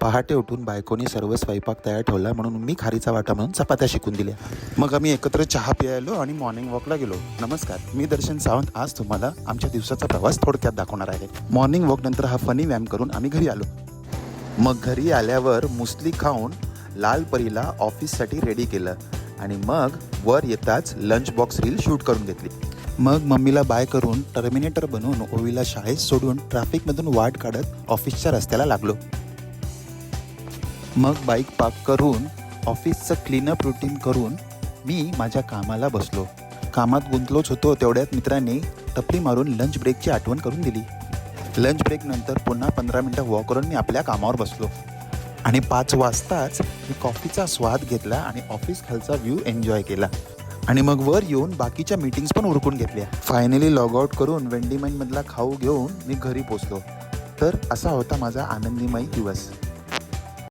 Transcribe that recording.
पहाटे उठून बायकोनी सर्व स्वयंपाक तयार ठेवला म्हणून मी खारीचा वाटा म्हणून चपात्या शिकून दिल्या. मग आम्ही एकत्र चहा प्यायलो आणि मॉर्निंग वॉकला गेलो. नमस्कार, मी दर्शन सावंत. आज तुम्हाला आमच्या दिवसाचा प्रवास थोडक्यात दाखवणार आहे. मॉर्निंग वॉक नंतर हा फनी व्यायाम करून आम्ही घरी आलो. मग घरी आल्यावर मुसली खाऊन लाल परीला ऑफिससाठी रेडी केलं आणि मग वर येताच लंच बॉक्स रील शूट करून घेतली. मग मम्मीला बाय करून टर्मिनेटर बनवून ओवीला शाळेत सोडून ट्रॅफिकमधून वाट काढत ऑफिसच्या रस्त्याला लागलो. मग बाईक पार्क करून ऑफिसचं क्लीनअप रुटीन करून मी माझ्या कामाला बसलो. कामात गुंतलोच होतो तेवढ्यात मित्रांनी टपली मारून लंच ब्रेकची आठवण करून दिली. लंच ब्रेक नंतर पुन्हा 15 मिनटं वॉक करून मी आपल्या कामावर बसलो आणि 5 वाजताच मी कॉफीचा स्वाद घेतला आणि ऑफिस खालचा व्ह्यू एन्जॉय केला आणि मग वर येऊन बाकीच्या मीटिंग्स पण उरकून घेतल्या. फायनली लॉग आउट करून वेंडीमॅनमधला खाऊ घेऊन मी घरी पोचलो. तर असा होता माझा आनंदीमय दिवस.